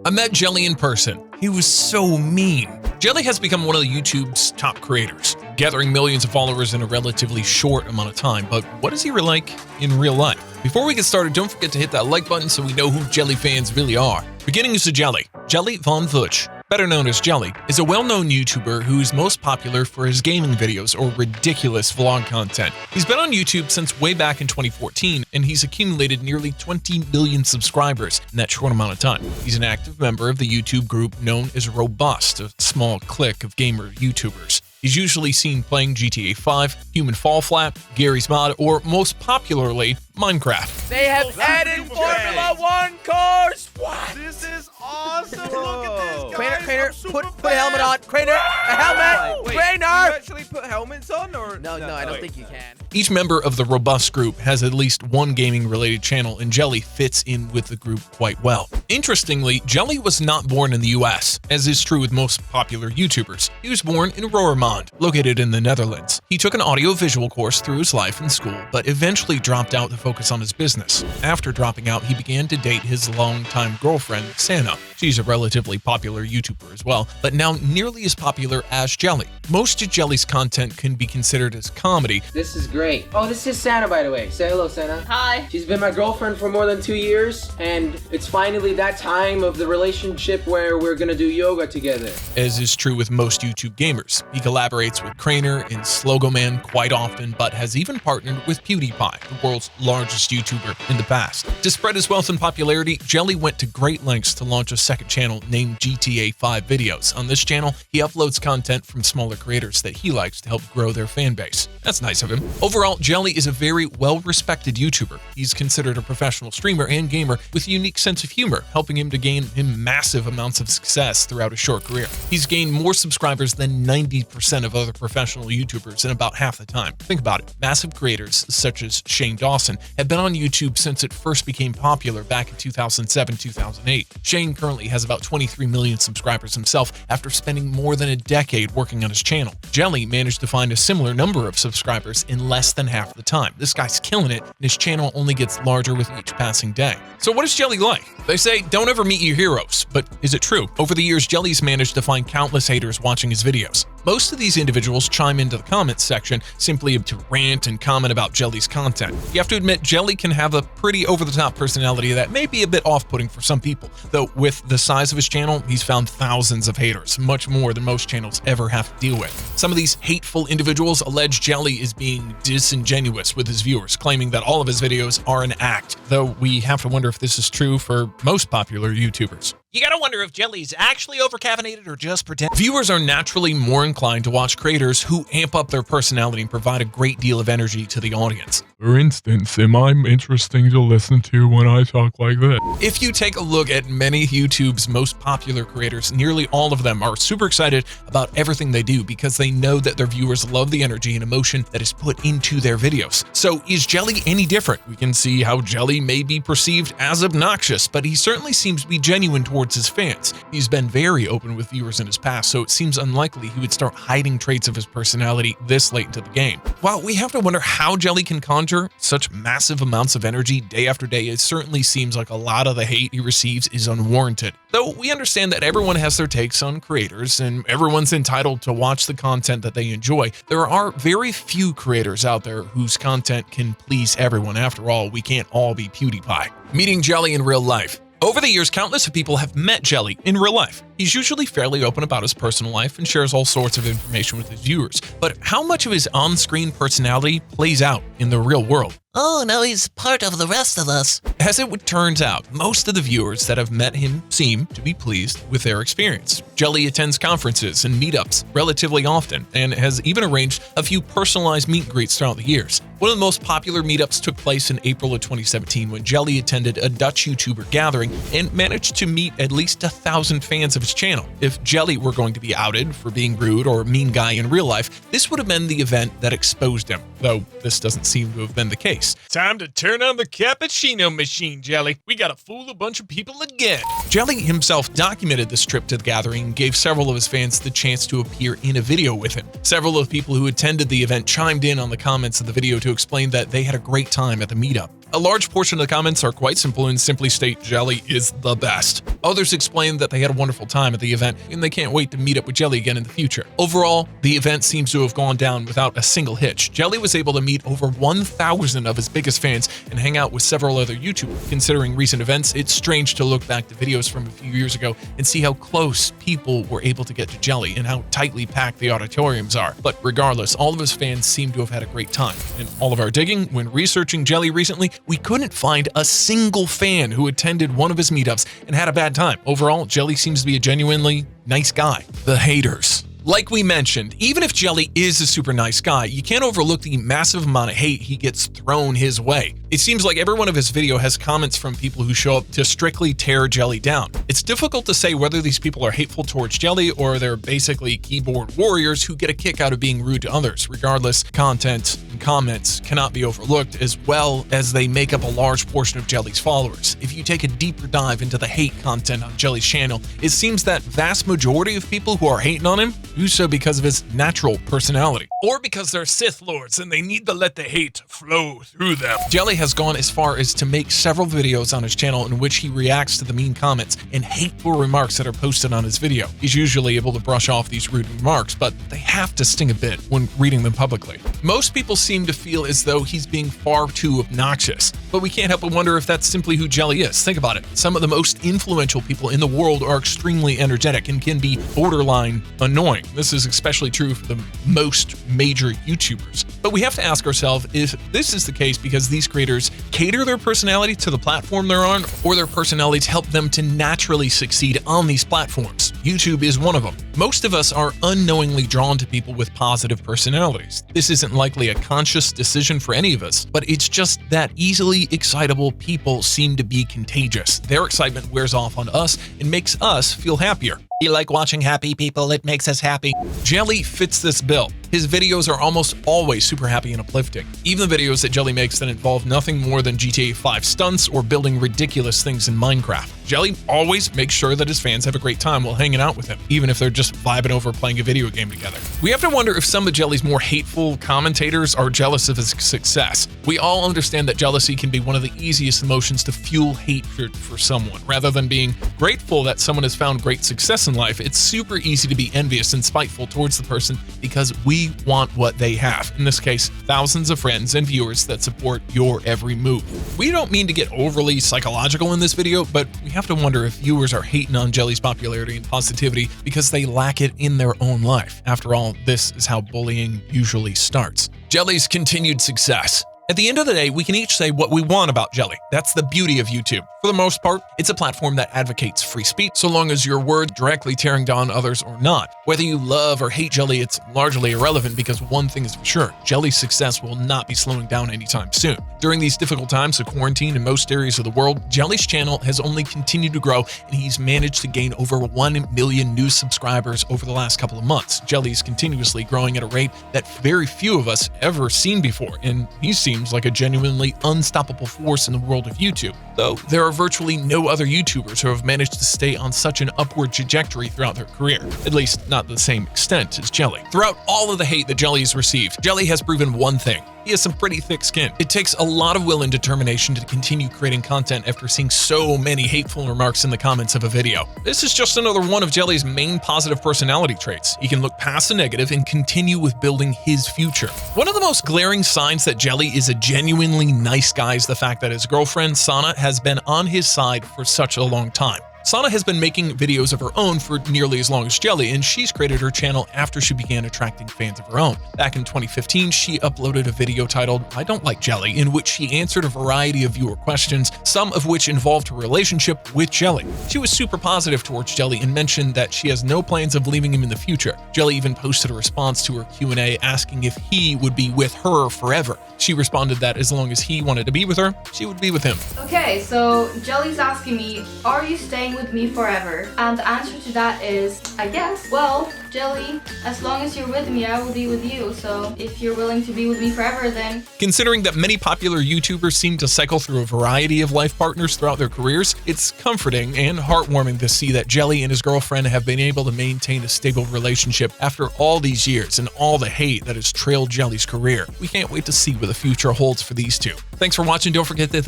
I met Jelly in person. He was so mean. Jelly has become one of YouTube's top creators, gathering millions of followers in a relatively short amount of time. But what is he like in real life? Before we get started, don't forget to hit that like button so we know who Jelly fans really are. Beginning is to Jelly. Jelly Von Vuch, better known as Jelly, is a well-known YouTuber who is most popular for his gaming videos or ridiculous vlog content. He's been on YouTube since way back in 2014, and he's accumulated nearly 20 million subscribers in that short amount of time. He's an active member of the YouTube group known as Robust, a small clique of gamer YouTubers. He's usually seen playing GTA 5, Human Fall Flat, Gary's Mod, or most popularly, Minecraft. They have added Formula 1 cars! What? This is awesome! Look at this, guys! Crainer, put a helmet on! Crainer, a helmet! Wait, Crainer! you actually put helmets on, or? No, I don't think you can. Each member of the Robust group has at least one gaming-related channel, and Jelly fits in with the group quite well. Interestingly, Jelly was not born in the US, as is true with most popular YouTubers. He was born in Roermond, located in the Netherlands. He took an audio-visual course through his life in school, but eventually dropped out to focus on his business. After dropping out, he began to date his longtime girlfriend, Sana. She's a relatively popular YouTuber as well, but now nearly as popular as Jelly. Most of Jelly's content can be considered as comedy. This is great. Oh, this is Santa, by the way. Say hello, Santa. Hi. She's been my girlfriend for more than 2 years, and it's finally that time of the relationship where we're gonna do yoga together. As is true with most YouTube gamers. He collaborates with Crainer and Slogoman quite often, but has even partnered with PewDiePie, the world's largest YouTuber, in the past. To spread his wealth and popularity, Jelly went to great lengths to launch a second channel named GTA 5 Videos. On this channel, he uploads content from smaller creators that he likes to help grow their fan base. That's nice of him. Overall, Jelly is a very well-respected YouTuber. He's considered a professional streamer and gamer with a unique sense of humor, helping him to gain him massive amounts of success throughout a short career. He's gained more subscribers than 90% of other professional YouTubers in about half the time. Think about it. Massive creators such as Shane Dawson have been on YouTube since it first became popular back in 2007-2008. Shane currently has about 23 million subscribers himself after spending more than a decade working on his channel. Jelly managed to find a similar number of subscribers in less than half the time. This guy's killing it, and his channel only gets larger with each passing day. So what is Jelly like? They say, don't ever meet your heroes, but is it true? Over the years, Jelly's managed to find countless haters watching his videos. Most of these individuals chime into the comments section simply to rant and comment about Jelly's content. You have to admit, Jelly can have a pretty over-the-top personality that may be a bit off-putting for some people, though with the size of his channel, he's found thousands of haters, much more than most channels ever have to deal with. Some of these hateful individuals allege Jelly is being disingenuous with his viewers, claiming that all of his videos are an act, though we have to wonder if this is true for most popular YouTubers. You gotta wonder if Jelly's actually overcaffeinated or just pretend. Viewers are naturally more inclined to watch creators who amp up their personality and provide a great deal of energy to the audience. For instance, am I interesting to listen to when I talk like this? If you take a look at many of YouTube's most popular creators, nearly all of them are super excited about everything they do because they know that their viewers love the energy and emotion that is put into their videos. So is Jelly any different? We can see how Jelly may be perceived as obnoxious, but he certainly seems to be genuine towards his fans. He's been very open with viewers in his past, so it seems unlikely he would start hiding traits of his personality this late into the game. While we have to wonder how Jelly can conjure such massive amounts of energy day after day, it certainly seems like a lot of the hate he receives is unwarranted. Though we understand that everyone has their takes on creators and everyone's entitled to watch the content that they enjoy, there are very few creators out there whose content can please everyone. After all, we can't all be PewDiePie. Meeting Jelly in real life. Over the years, countless of people have met Jelly in real life. He's usually fairly open about his personal life and shares all sorts of information with his viewers. But how much of his on-screen personality plays out in the real world? Oh, now he's part of the rest of us. As it turns out, most of the viewers that have met him seem to be pleased with their experience. Jelly attends conferences and meetups relatively often and has even arranged a few personalized meet and greets throughout the years. One of the most popular meetups took place in April of 2017 when Jelly attended a Dutch YouTuber gathering and managed to meet at least 1,000 fans of his channel. If Jelly were going to be outed for being rude or a mean guy in real life, this would have been the event that exposed him, though this doesn't seem to have been the case. face. Time to turn on the cappuccino machine, Jelly. We gotta fool a bunch of people again. Jelly himself documented this trip to the gathering and gave several of his fans the chance to appear in a video with him. Several of the people who attended the event chimed in on the comments of the video to explain that they had a great time at the meetup. A large portion of the comments are quite simple and simply state Jelly is the best. Others explained that they had a wonderful time at the event and they can't wait to meet up with Jelly again in the future. Overall, the event seems to have gone down without a single hitch. Jelly was able to meet over 1,000 of his biggest fans and hang out with several other YouTubers. Considering recent events, it's strange to look back to videos from a few years ago and see how close people were able to get to Jelly and how tightly packed the auditoriums are. But regardless, all of his fans seem to have had a great time. In all of our digging, when researching Jelly recently, we couldn't find a single fan who attended one of his meetups and had a bad time. Overall, Jelly seems to be a genuinely nice guy. The haters. Like we mentioned, even if Jelly is a super nice guy, you can't overlook the massive amount of hate he gets thrown his way. It seems like every one of his video has comments from people who show up to strictly tear Jelly down. It's difficult to say whether these people are hateful towards Jelly or they're basically keyboard warriors who get a kick out of being rude to others. Regardless, content and comments cannot be overlooked, as well as they make up a large portion of Jelly's followers. If you take a deeper dive into the hate content on Jelly's channel, it seems that vast majority of people who are hating on him do so because of his natural personality, or because they're Sith Lords and they need to let the hate flow through them. Jelly has gone as far as to make several videos on his channel in which he reacts to the mean comments and hateful remarks that are posted on his video. He's usually able to brush off these rude remarks, but they have to sting a bit when reading them publicly. Most people seem to feel as though he's being far too obnoxious, but we can't help but wonder if that's simply who Jelly is. Think about it. Some of the most influential people in the world are extremely energetic and can be borderline annoying. This is especially true for the most major YouTubers. But we have to ask ourselves if this is the case because these creators cater their personality to the platform they're on, or their personalities help them to naturally succeed on these platforms. YouTube is one of them. Most of us are unknowingly drawn to people with positive personalities. This isn't likely a conscious decision for any of us, but it's just that easily excitable people seem to be contagious. Their excitement wears off on us and makes us feel happier. You like watching happy people? It makes us happy. Jelly fits this bill. His videos are almost always super happy and uplifting. Even the videos that Jelly makes that involve nothing more than GTA 5 stunts or building ridiculous things in Minecraft. Jelly always makes sure that his fans have a great time while hanging out with him, even if they're just vibing over playing a video game together. We have to wonder if some of Jelly's more hateful commentators are jealous of his success. We all understand that jealousy can be one of the easiest emotions to fuel hatred for someone. Rather than being grateful that someone has found great success in life, it's super easy to be envious and spiteful towards the person because we want what they have. In this case, thousands of friends and viewers that support your every move. We don't mean to get overly psychological in this video, but we have to wonder if viewers are hating on Jelly's popularity and positivity because they lack it in their own life. After all, this is how bullying usually starts. Jelly's continued success. At the end of the day, we can each say what we want about Jelly. That's the beauty of YouTube. For the most part, it's a platform that advocates free speech, so long as your words directly tearing down others or not. Whether you love or hate Jelly, it's largely irrelevant because one thing is for sure, Jelly's success will not be slowing down anytime soon. During these difficult times of quarantine in most areas of the world, Jelly's channel has only continued to grow and he's managed to gain over 1 million new subscribers over the last couple of months. Jelly's continuously growing at a rate that very few of us ever seen before, and he seems like a genuinely unstoppable force in the world of YouTube. Though there are virtually no other YouTubers who have managed to stay on such an upward trajectory throughout their career, at least not to the same extent as Jelly. Throughout all of the hate that Jelly has received, Jelly has proven one thing. He has some pretty thick skin. It takes a lot of will and determination to continue creating content after seeing so many hateful remarks in the comments of a video. This is just another one of Jelly's main positive personality traits. He can look past the negative and continue with building his future. One of the most glaring signs that Jelly is a genuinely nice guy is the fact that his girlfriend, Sana, has been on his side for such a long time. Sana has been making videos of her own for nearly as long as Jelly, and she's created her channel after she began attracting fans of her own. Back in 2015, she uploaded a video titled "I Don't Like Jelly," in which she answered a variety of viewer questions, some of which involved her relationship with Jelly. She was super positive towards Jelly and mentioned that she has no plans of leaving him in the future. Jelly even posted a response to her Q&A asking if he would be with her forever. She responded that as long as he wanted to be with her, she would be with him. Okay, so Jelly's asking me, are you staying with me forever? And the answer to that is, I guess. Well, Jelly, as long as you're with me, I will be with you. So if you're willing to be with me forever, then... Considering that many popular YouTubers seem to cycle through a variety of life partners throughout their careers, it's comforting and heartwarming to see that Jelly and his girlfriend have been able to maintain a stable relationship after all these years and all the hate that has trailed Jelly's career. We can't wait to see what the future holds for these two. Thanks for watching. Don't forget to hit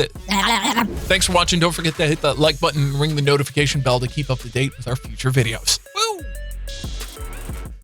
that like button and ring the notification bell to keep up to date with our future videos.